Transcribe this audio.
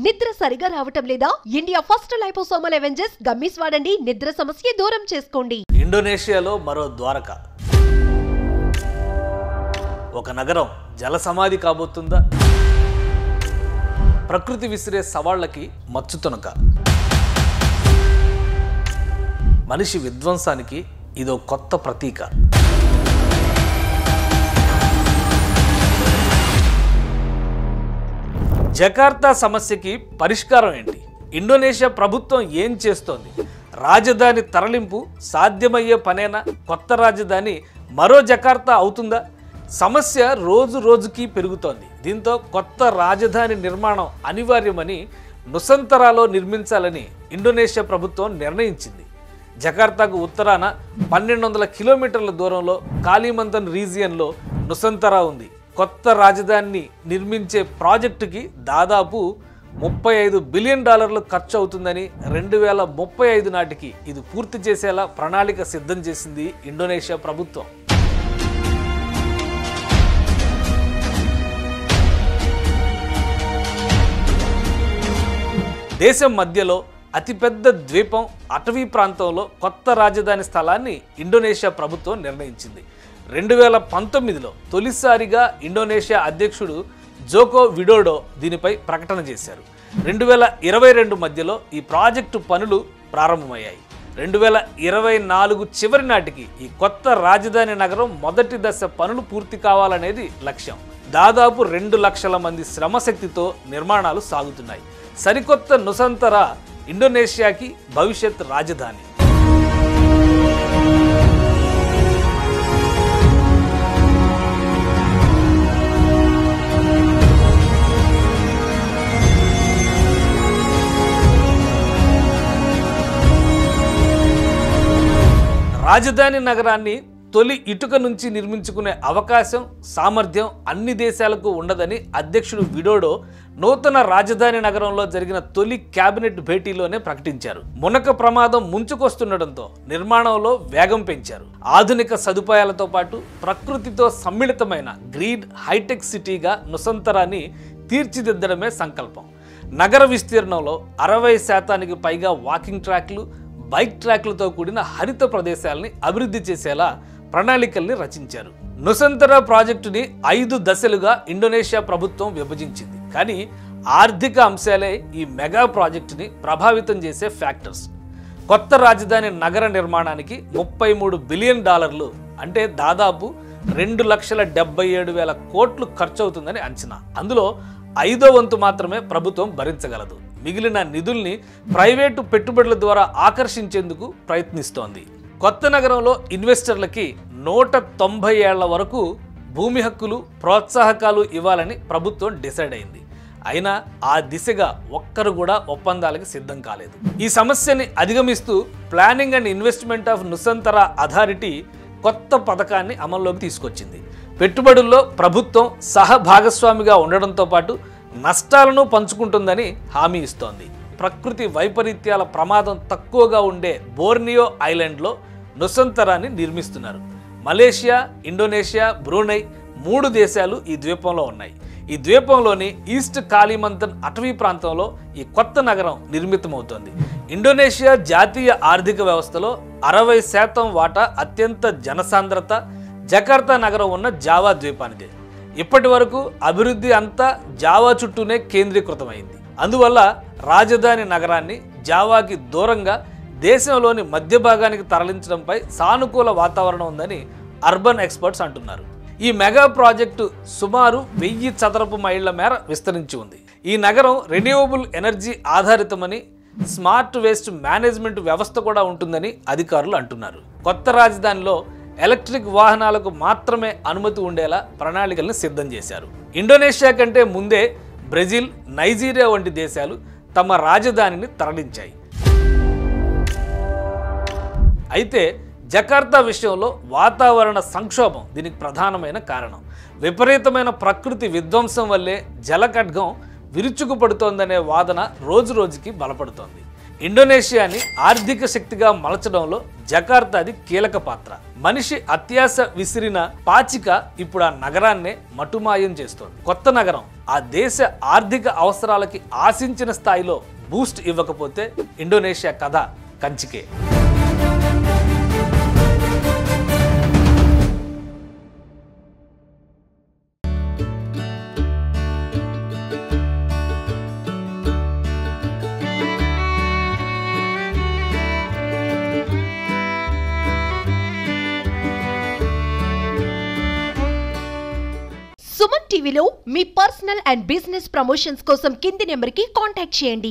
నిద్ర సరిగా రావటం లేదా? India first liposomal Avengers gummies వాడండి. నిద్ర సమస్య దూరం చేసుకోండి. ఇండోనేషియాలో మరో ద్వారక, ఒక నగరం జల సమాధి కాబోతుందా? ప్రకృతి విసిరే సవాళ్లకి మచ్చుతునక, మనిషి విధ్వంసానికి ఇదో కొత్త ప్రతీక. జకార్తా సమస్యకి పరిష్కారం ఏంటి? ఇండోనేషియా ప్రభుత్వం ఏం చేస్తోంది? రాజధాని తరలింపు సాధ్యమయ్యే పనేనా? కొత్త రాజధాని మరో జకార్తా అవుతుందా? సమస్య రోజు రోజుకి పెరుగుతోంది. దీంతో కొత్త రాజధాని నిర్మాణం అనివార్యమని నుసంతరాలో నిర్మించాలని ఇండోనేషియా ప్రభుత్వం నిర్ణయించింది. జకార్తాకు ఉత్తరాన 1200 కిలోమీటర్ల దూరంలో కాలిమంతన్ రీజియన్లో నుసంతరా ఉంది. కొత్త రాజధానిని నిర్మించే ప్రాజెక్టుకి దాదాపు $35 బిలియన్ ఖర్చు అవుతుందని 2035 నాటికి ఇది పూర్తి చేసేలా ప్రణాళిక సిద్ధం చేసింది ఇండోనేషియా ప్రభుత్వం. దేశం మధ్యలో అతిపెద్ద ద్వీపం అటవీ ప్రాంతంలో కొత్త రాజధాని స్థలాన్ని ఇండోనేషియా ప్రభుత్వం నిర్ణయించింది. 2019లో తొలిసారిగా ఇండోనేషియా అధ్యక్షుడు జోకో విడోడో దీనిపై ప్రకటన చేశారు. 2022 మధ్యలో ఈ ప్రాజెక్టు పనులు ప్రారంభమయ్యాయి. 2024 చివరి నాటికి ఈ కొత్త రాజధాని నగరం మొదటి దశ పనులు పూర్తి కావాలనేది లక్ష్యం. దాదాపు 2 లక్షల మంది శ్రమశక్తితో నిర్మాణాలు సాగుతున్నాయి. సరికొత్త నుసంతరా ఇండోనేషియాకి భవిష్యత్ రాజధాని. రాజధాని నగరాన్ని తొలి ఇటుక నుంచి నిర్మించుకునే అవకాశం, సామర్థ్యం అన్ని దేశాలకు ఉండదని అధ్యక్షుడు విడోడో నూతన రాజధాని నగరంలో జరిగిన తొలి కేబినెట్ భేటీలోనే ప్రకటించారు. మునక ప్రమాదం ముంచుకొస్తుండటంతో నిర్మాణంలో వేగం పెంచారు. ఆధునిక సదుపాయాలతో పాటు ప్రకృతితో సమ్మిళితమైన గ్రీన్ హైటెక్ సిటీగా నుసంతరాన్ని తీర్చిదిద్దడమే సంకల్పం. నగర విస్తీర్ణంలో 60% పైగా వాకింగ్ ట్రాక్లు, బైక్ ట్రాక్లతో కూడిన హరిత ప్రదేశాలని అభివృద్ధి చేసేలా ప్రణాళికల్ని రచించారు. నుసంతరా ప్రాజెక్టుని 5 దశలుగా ఇండోనేషియా ప్రభుత్వం విభజించింది. కానీ ఆర్థిక అంశాలే ఈ మెగా ప్రాజెక్టుని ప్రభావితం చేసే ఫ్యాక్టర్స్. కొత్త రాజధాని నగర నిర్మాణానికి $33 బిలియన్, అంటే దాదాపు 2,77,000 కోట్లు ఖర్చు అవుతుందని అంచనా. అందులో 5వ వంతు మాత్రమే ప్రభుత్వం భరించగలదు. మిగిలిన నిధుల్ని ప్రైవేటు పెట్టుబడుల ద్వారా ఆకర్షించేందుకు ప్రయత్నిస్తోంది. కొత్త నగరంలో ఇన్వెస్టర్లకి 190 ఏళ్ల వరకు భూమి హక్కులు, ప్రోత్సాహకాలు ఇవ్వాలని ప్రభుత్వం డిసైడ్ అయింది. అయినా ఆ దిశగా ఒక్కరు కూడా ఒప్పందాలకు సిద్ధం కాలేదు. ఈ సమస్యని అధిగమిస్తూ planning and investment of Nusantara authority కొత్త పథకాన్ని అమల్లోకి తీసుకొచ్చింది. పెట్టుబడుల్లో ప్రభుత్వం సహభాగస్వామిగా ఉండడంతో పాటు నష్టాలను పంచుకుంటుందని హామీ ఇస్తోంది. ప్రకృతి వైపరీత్యాల ప్రమాదం తక్కువగా ఉండే బోర్నియో ఐలాండ్లో నుసంతరాన్ని నిర్మిస్తున్నారు. మలేషియా, ఇండోనేషియా, బ్రూనై 3 దేశాలు ఈ ద్వీపంలో ఉన్నాయి. ఈ ద్వీపంలోని ఈస్ట్ కాలిమంతన్ అటవీ ప్రాంతంలో ఈ కొత్త నగరం నిర్మితమవుతోంది. ఇండోనేషియా జాతీయ ఆర్థిక వ్యవస్థలో 60% వాటా అత్యంత జనసాంద్రత జకార్తా నగరం ఉన్న జావా ద్వీపానిదే. ఇప్పటి వరకు అభివృద్ధి అంతా జావా చుట్టూనే కేంద్రీకృతమైంది. అందువల్ల రాజధాని నగరాన్ని జావాకి దూరంగా దేశంలోని మధ్య భాగానికి తరలించడంపై సానుకూల వాతావరణం ఉందని అర్బన్ ఎక్స్పర్ట్స్ అంటున్నారు. ఈ మెగా ప్రాజెక్టు సుమారు 1000 చదరపు మైళ్ల మేర విస్తరించి ఉంది. ఈ నగరం రెన్యూవబుల్ ఎనర్జీ ఆధారితమని, స్మార్ట్ వేస్ట్ మేనేజ్మెంట్ వ్యవస్థ కూడా ఉంటుందని అధికారులు అంటున్నారు. కొత్త రాజధానిలో ఎలక్ట్రిక్ వాహనాలకు మాత్రమే అనుమతి ఉండేలా ప్రణాళికలను సిద్ధం చేశారు. ఇండోనేషియా కంటే ముందే బ్రెజిల్, నైజీరియా వంటి దేశాలు తమ రాజధానిని తరలించాయి. అయితే జకార్తా విషయంలో వాతావరణ సంక్షోభం దీనికి ప్రధానమైన కారణం. విపరీతమైన ప్రకృతి విధ్వంసం వల్లే జలఖడ్గం విరుచుకుపడుతోందనే వాదన రోజురోజుకి బలపడుతోంది. ఇండోనేషియాని ఆర్థిక శక్తిగా మలచడంలో జకార్తాది కీలక పాత్ర. మనిషి అత్యాశ విసిరిన పాచిక ఇప్పుడు ఆ నగరాన్నే మటుమాయం చేస్తోంది. కొత్త నగరం ఆ దేశ ఆర్థిక అవసరాలకి ఆశించిన స్థాయిలో బూస్ట్ ఇవ్వకపోతే ఇండోనేషియా కథ కంచికే. సుమన్ టీవీలో మీ పర్సనల్ అండ్ బిజినెస్ ప్రమోషన్స్ కోసం కింది నెంబర్కి కాంటాక్ట్ చేయండి.